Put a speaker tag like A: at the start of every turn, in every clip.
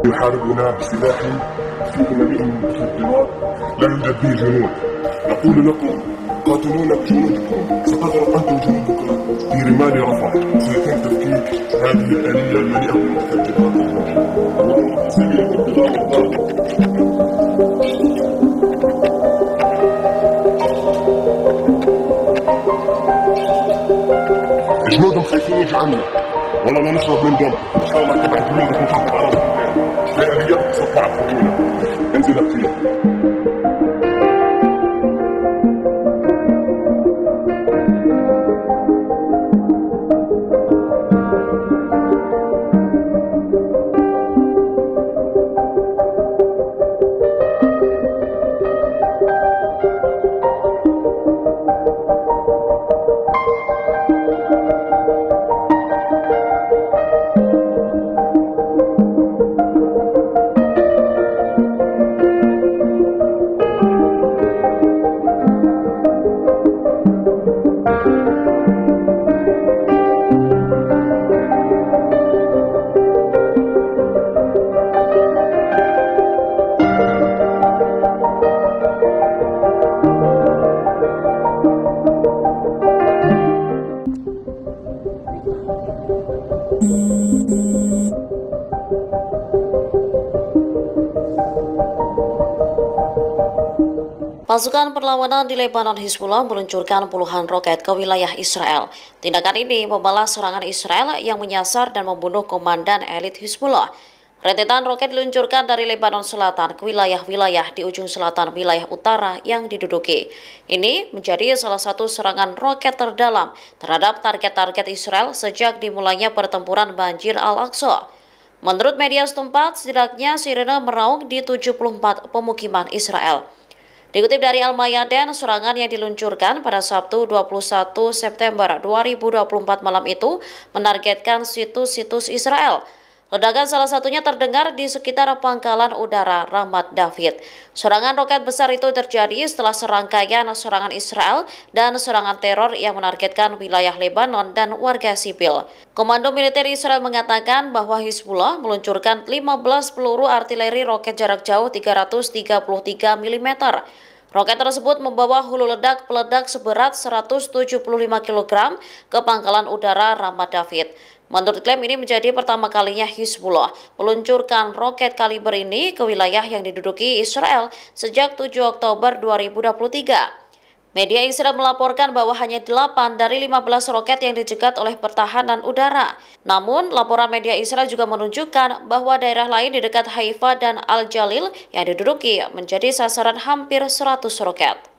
A: يحاربنا بسلاح فيه مليء من المخدرات لا يوجد به جنود. نقول لكم قاتلونا بجنودكم ستغرق أنتم جنودكم في رمال رفح. سيتم تفكيك هذه الآلية المليئة بالمخدرات. جنودهم خايفين يجوا عنا، والله لا نشرب من دم. ان شاء الله تبعت جنودكم شرط العرب الآلية ستبعث فينا انزل فيها.
B: Pasukan perlawanan di Lebanon Hizbullah meluncurkan puluhan roket ke wilayah Israel. Tindakan ini membalas serangan Israel yang menyasar dan membunuh komandan elit Hizbullah. Rentetan roket diluncurkan dari Lebanon Selatan ke wilayah-wilayah di ujung selatan wilayah utara yang diduduki. Ini menjadi salah satu serangan roket terdalam terhadap target-target Israel sejak dimulainya pertempuran Banjir Al-Aqsa. Menurut media setempat, setidaknya sirene meraung di 74 pemukiman Israel. Dikutip dari Al-Mayadin, serangan yang diluncurkan pada Sabtu 21 September 2024 malam itu menargetkan situs-situs Israel. Ledakan salah satunya terdengar di sekitar pangkalan udara Ramat David. Serangan roket besar itu terjadi setelah serangkaian serangan Israel dan serangan teror yang menargetkan wilayah Lebanon dan warga sipil. Komando militer Israel mengatakan bahwa Hizbullah meluncurkan 15 peluru artileri roket jarak jauh 333 mm. Roket tersebut membawa hulu ledak peledak seberat 175 kg ke pangkalan udara Ramat David. Menurut klaim ini menjadi pertama kalinya Hizbullah meluncurkan roket kaliber ini ke wilayah yang diduduki Israel sejak 7 Oktober 2023. Media Israel melaporkan bahwa hanya 8 dari 15 roket yang dicegat oleh pertahanan udara. Namun, laporan media Israel juga menunjukkan bahwa daerah lain di dekat Haifa dan Al-Jalil yang diduduki menjadi sasaran hampir 100 roket.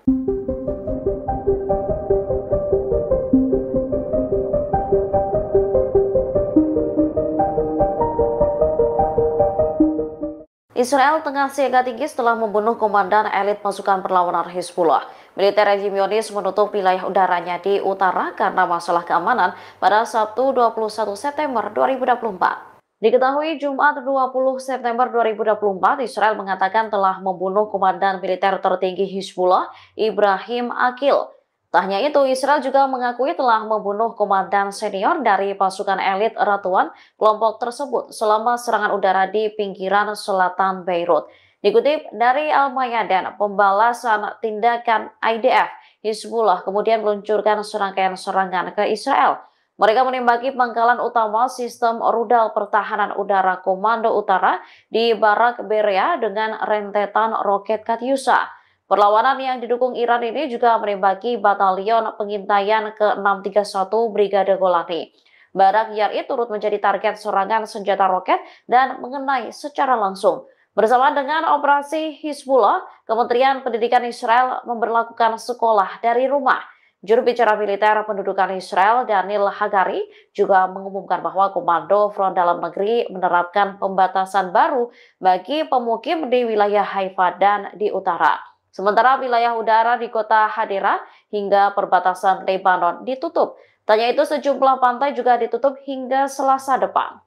B: Israel tengah siaga tinggi setelah membunuh komandan elit pasukan perlawanan Hizbullah. Militer rejim Zionis menutup wilayah udaranya di utara karena masalah keamanan pada Sabtu 21 September 2024. Diketahui Jumat 20 September 2024, Israel mengatakan telah membunuh komandan militer tertinggi Hizbullah, Ibrahim Aqil. Tak hanya itu, Israel juga mengakui telah membunuh komandan senior dari pasukan elit Ratuan kelompok tersebut selama serangan udara di pinggiran selatan Beirut. Dikutip dari Al-Mayadin, pembalasan tindakan IDF, Hizbullah kemudian meluncurkan serangkaian serangan ke Israel. Mereka menembaki pangkalan utama sistem rudal pertahanan udara Komando Utara di Barak Berea dengan rentetan roket Katyusha. Perlawanan yang didukung Iran ini juga menembaki batalion pengintaian ke-631 Brigade Golani. Barak Yari turut menjadi target serangan senjata roket dan mengenai secara langsung. Bersama dengan operasi Hizbullah, Kementerian Pendidikan Israel memberlakukan sekolah dari rumah. Juru bicara militer pendudukan Israel, Daniel Hagari, juga mengumumkan bahwa Komando Front Dalam Negeri menerapkan pembatasan baru bagi pemukim di wilayah Haifa dan di utara. Sementara wilayah udara di kota Hadera hingga perbatasan Lebanon ditutup. Tanya itu sejumlah pantai juga ditutup hingga Selasa depan.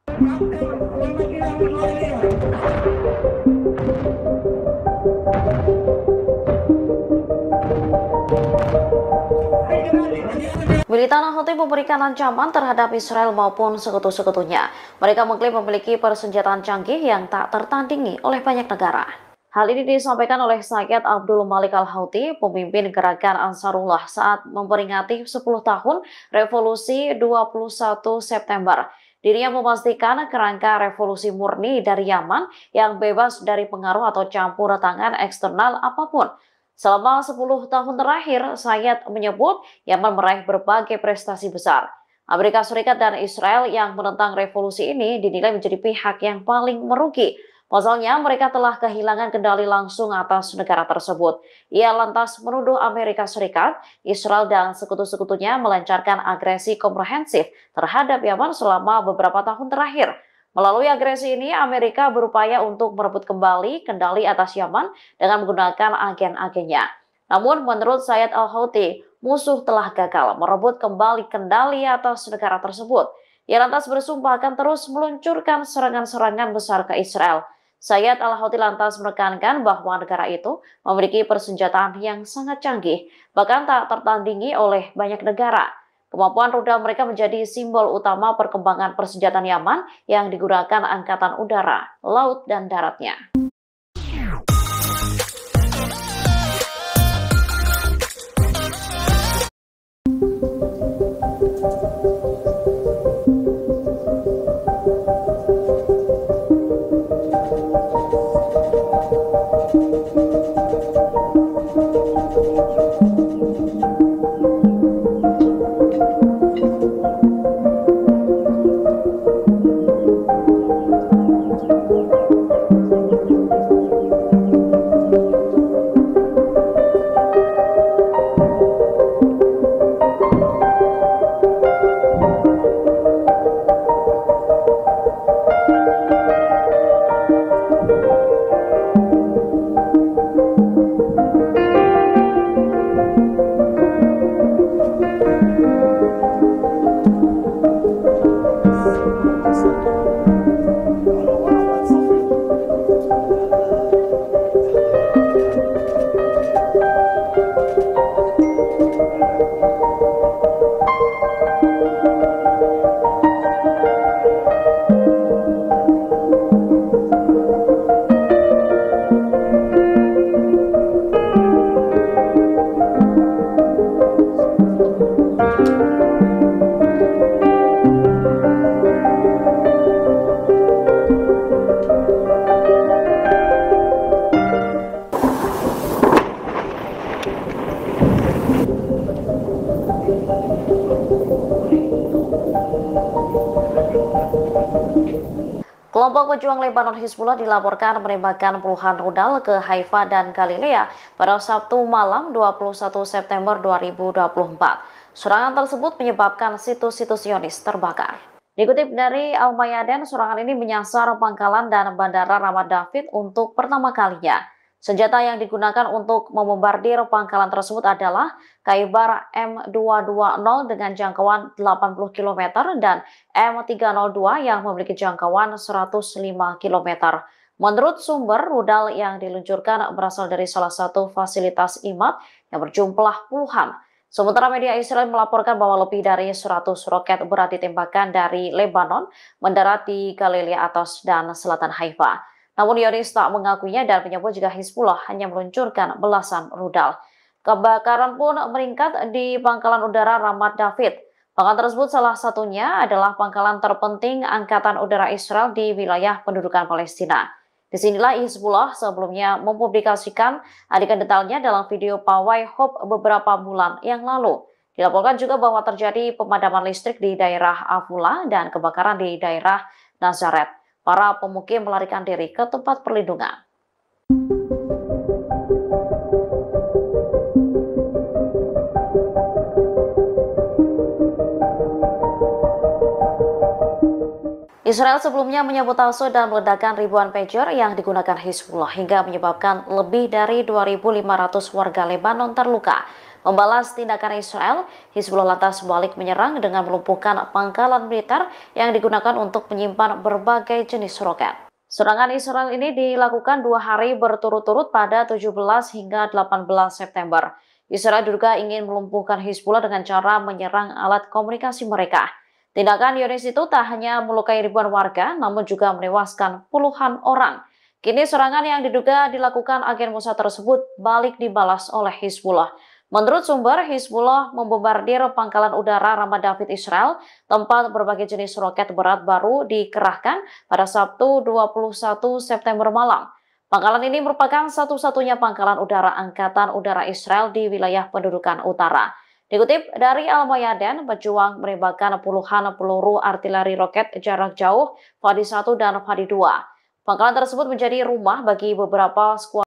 B: Militan Houthi memberikan ancaman terhadap Israel maupun sekutu-sekutunya. Mereka mengklaim memiliki persenjataan canggih yang tak tertandingi oleh banyak negara. Hal ini disampaikan oleh Sayyid Abdul Malik Al-Houthi, pemimpin gerakan Ansarullah saat memperingati 10 tahun revolusi 21 September. Dirinya memastikan kerangka revolusi murni dari Yaman yang bebas dari pengaruh atau campur tangan eksternal apapun. Selama 10 tahun terakhir, Sayyid menyebut Yaman meraih berbagai prestasi besar. Amerika Serikat dan Israel yang menentang revolusi ini dinilai menjadi pihak yang paling merugi. Pasalnya, mereka telah kehilangan kendali langsung atas negara tersebut. Ia lantas menuduh Amerika Serikat, Israel, dan sekutu-sekutunya melancarkan agresi komprehensif terhadap Yaman selama beberapa tahun terakhir. Melalui agresi ini, Amerika berupaya untuk merebut kembali kendali atas Yaman dengan menggunakan agen-agennya. Namun, menurut Sayyid Al-Houthi, musuh telah gagal merebut kembali kendali atas negara tersebut. Ia lantas bersumpah akan terus meluncurkan serangan-serangan besar ke Israel. Sayyid Al-Houthi lantas menekankan bahwa negara itu memiliki persenjataan yang sangat canggih, bahkan tak tertandingi oleh banyak negara. Kemampuan rudal mereka menjadi simbol utama perkembangan persenjataan Yaman yang digunakan angkatan udara, laut, dan daratnya. Kelompok pejuang Lebanon Hizbullah dilaporkan menembakkan puluhan rudal ke Haifa dan Galilea pada Sabtu malam 21 September 2024. Serangan tersebut menyebabkan situs-situs Zionis terbakar. Dikutip dari Al-Mayadin, serangan ini menyasar pangkalan dan bandara Ramat David untuk pertama kalinya. Senjata yang digunakan untuk membombardir pangkalan tersebut adalah Khaybar M220 dengan jangkauan 80 km dan M302 yang memiliki jangkauan 105 km. Menurut sumber, rudal yang diluncurkan berasal dari salah satu fasilitas IMAD yang berjumlah puluhan. Sementara media Israel melaporkan bahwa lebih dari 100 roket berat ditembakkan dari Lebanon mendarat di Galilea atas dan selatan Haifa. Namun Zionis tak mengakuinya dan menyebut jika Hizbullah hanya meluncurkan belasan rudal. Kebakaran pun meningkat di pangkalan udara Ramat David. Pangkalan tersebut salah satunya adalah pangkalan terpenting Angkatan Udara Israel di wilayah pendudukan Palestina. Disinilah Hizbullah sebelumnya mempublikasikan adegan detailnya dalam video pawai Hope beberapa bulan yang lalu. Dilaporkan juga bahwa terjadi pemadaman listrik di daerah Afula dan kebakaran di daerah Nazaret. Para pemukim melarikan diri ke tempat perlindungan. Israel sebelumnya menyabotase dan meledakan ribuan pager yang digunakan Hizbullah hingga menyebabkan lebih dari 2.500 warga Lebanon terluka. Membalas tindakan Israel, Hizbullah lantas balik menyerang dengan melumpuhkan pangkalan militer yang digunakan untuk menyimpan berbagai jenis roket. Serangan Israel ini dilakukan 2 hari berturut-turut pada 17 hingga 18 September. Israel diduga ingin melumpuhkan Hizbullah dengan cara menyerang alat komunikasi mereka. Tindakan Zionis itu tak hanya melukai ribuan warga, namun juga menewaskan puluhan orang. Kini serangan yang diduga dilakukan agen Mossad tersebut balik dibalas oleh Hizbullah. Menurut sumber, Hizbullah membombardir pangkalan udara Ramat David Israel, tempat berbagai jenis roket berat baru dikerahkan pada Sabtu 21 September malam. Pangkalan ini merupakan satu-satunya pangkalan udara Angkatan Udara Israel di wilayah pendudukan utara. Dikutip dari Al-Mayadin, pejuang menembakkan puluhan peluru artileri roket jarak jauh Fadi 1 dan Fadi 2. Pangkalan tersebut menjadi rumah bagi beberapa skuadron